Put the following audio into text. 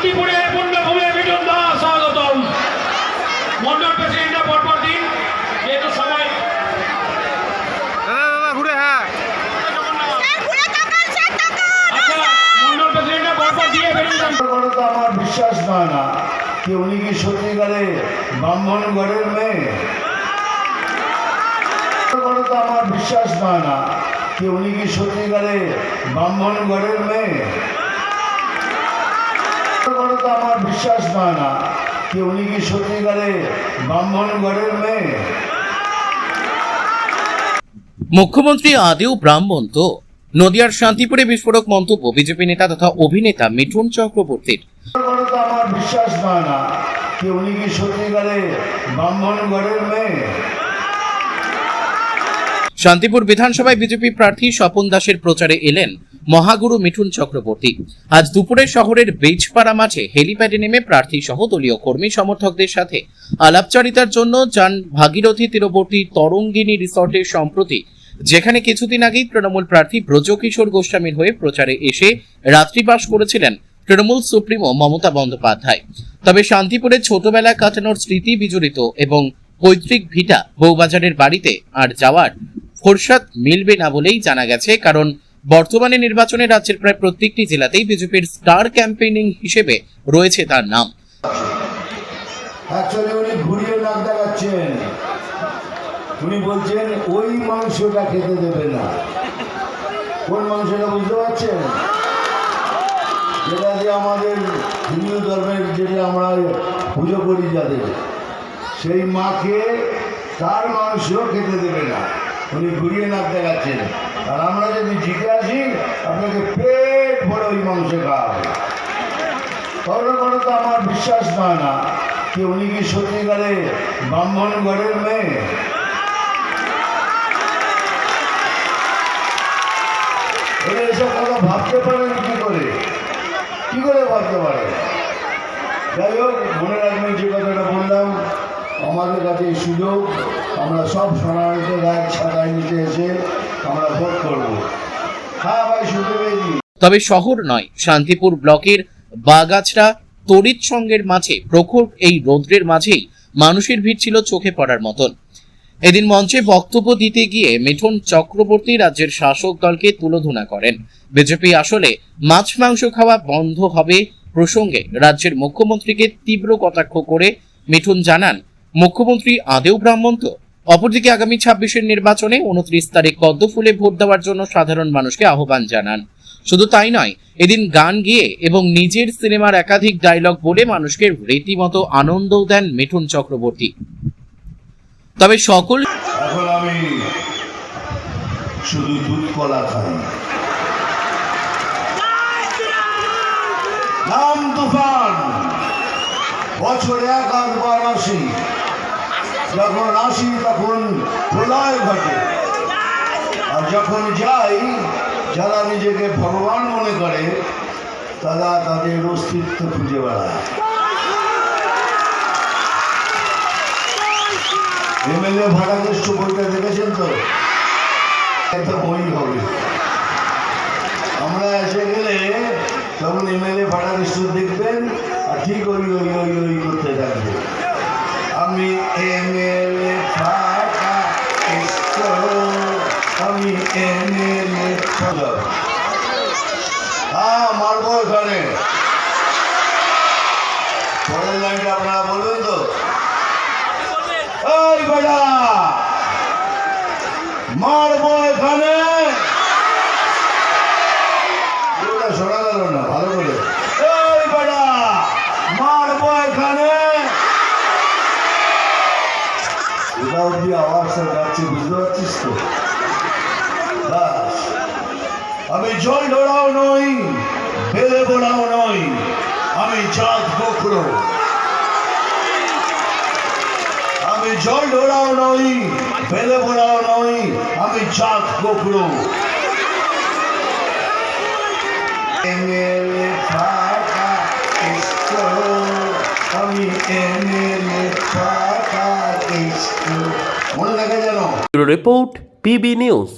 শান্তিপুরের পুণ্যভূমি মিঠুন দাস স্বাগতম। মন্ডল প্রেসিডেন্টরা পরপর দিন, যেহেতু সবাই ঘুরে আচ্ছা মন্ডল প্রেসিডেন্টরা পরপর দিয়ে বেরিয়ে তো আমার বিশ্বাস হয় না যে উনি কি সত্যিকারে ব্রাহ্মণ ঘরের মেয়ে। তো আমার বিশ্বাস হয় না যে উনি কি সত্যিকারে ব্রাহ্মণ ঘরের মেয়ে। তো আমার বিশ্বাস হয় না যে উনি কি সত্যিকারে ব্রাহ্মণ ঘরের মেয়ে। মুখ্যমন্ত্রী আদেও ব্রাহ্মণ তো? নদিয়ার শান্তিপুরে বিস্ফোরক মন্তব্য বিজেপি নেতা তথা অভিনেতা মিঠুন চক্রবর্তীর। আমার বিশ্বাস হয় না যে উনি কি সত্যিকারে ব্রাহ্মণ ঘরের মেয়ে। শান্তিপুর বিধানসভায় বিজেপি প্রার্থী স্বপন দাসের প্রচারে এলেন মহাগুরু মিঠুন চক্রবর্তী। আজ দুপুরে শহরের বেজপাড়া মাঠে হেলিপ্যাডে নেমে প্রার্থী সহ দলীয় কর্মী সমর্থকদের সাথে আলাপচারিতার জন্য যান ভাগীরথী তীরবর্তী তরঙ্গিনী রিসর্টে। সম্প্রতি যেখানে কিছুদিন আগেই তৃণমূল প্রার্থী ব্রজকিশোর গোস্বামীর হয়ে প্রচারে এসে রাত্রিবাস করেছিলেন তৃণমূল সুপ্রিমো মমতা বন্দ্যোপাধ্যায়। তবে শান্তিপুরে ছোটবেলা কাটানোর স্মৃতি বিজড়িত এবং পৈতৃক ভিটা বউবাজারের বাড়িতে আর যাওয়ার ফোরসাদ মিলবে না বলেই জানা গেছে, কারণ বর্তমানে নির্বাচনে রাজ্যের প্রায় প্রত্যেকটি জেলাতেই বিজেপির স্টার ক্যাম্পেইনিং হিসেবে রয়েছে তার নাম। উনি ঘুরিয়ে নাক দেখাচ্ছেন, উনি বলছেন ওই মাংসটা খেতে দেবে না। কোন মাংসটা বুঝতে পারছেন? যেটা যে আমাদের হিন্দু ধর্মের যেটা আমরা পুজো করি যাদের, সেই মাকে তার মাংস খেতে দেবে না। উনি ঘুরিয়ে নাক দেখাচ্ছেন। আর আমরা যদি জিতে আসি আপনাকে পেট ভরে ওই মাংস খাওয়া হবে। তাহলে তো আমার বিশ্বাস হয় না যে উনি কি সত্যিকারে ব্রাহ্মণ ঘরের মেয়ে। এসব কথা ভাবতে পারেন কি করে ভাবতে পারেন? যাই হোক, মনে রাখবেন যে কথাটা বললাম, আমাদের কাছে এই সুযোগ, আমরা সব সোনারীতে গাছ ছাতায় নিতে এসে আমরা ভোট করবো। হ্যাঁ ভাই, শুনতে পেয়েছি। তবে শহর নয়, শান্তিপুর ব্লকের বাগাছড়া তড়িৎ সঙ্গের মাঝে প্রখর এই রৌদ্রের মাঝেই মানুষের ভিড় ছিল চোখে পড়ার মতন। এদিন মঞ্চে বক্তব্য দিতে গিয়ে মিঠুন চক্রবর্তী রাজ্যের শাসক দলকে তুলোধনা করেন। বিজেপি আসলে মাছ মাংস খাওয়া বন্ধ হবে প্রসঙ্গে রাজ্যের মুখ্যমন্ত্রীকে তীব্র কটাক্ষ করে মিঠুন জানান, মুখ্যমন্ত্রী আদেও ব্রাহ্মণ তো? অপরদিকে আগামী 26-এর নির্বাচনে 29 তারিখ পদ্ম ফুলে ভোট দেওয়ার জন্য সাধারণ মানুষকে আহ্বান জানান। শুধু তাই নয়, এদিন গান গিয়ে এবং নিজের সিনেমার একাধিক ডায়লগ বলে মানুষকে রীতিমতো আনন্দ দেন মিঠুন চক্রবর্তী। তবে সকল এখন আমি শুধু দুধ কলা খাই। নাম তুফান, বছরে এক আধবার আসি, যখন আসি তখন প্রলয় ঘটে, আর যখন যাই যারা নিজেকে ভগবান মনে করে তারা তাদের অস্তিত্ব খুঁজে বেড়ায়। এমএলএ ভাড়াকেষ্ট বইটা দেখেছেন তো? একটা বই হবে, আমরা এসে গেলে তখন এমএলএ ভাড়াকেষ্ট দেখবেন আর ঠিক ওই ওই ওই ওই করতে থাকবে। আমি এমএলএ ভাড়াকেষ্ট, আমি এমএলএ। হ্যাঁ, মারবো এখানে। পরের লাইনটা আপনারা বলবেন তো? এই বেটা, মারবো এখানে। শোনা গেল না ভালো করে। এই বেটা, মারবো এখানে। এটা অব্দি আওয়াজটা যাচ্ছে, বুঝতে পারছিস তো? আমি জল ঢোড়াও নই, বেলে বোড়াও নই, আমি জাত গোখরো। আমি জল ঢোড়াও নই, বেলে বোড়াও নই, আমি জাত গোখরো। এমএলএ ফাঁকা কেষ্ট, আমি এমএলএ ফাঁকা কেষ্ট। মনে রাখে যেন। Report PB news.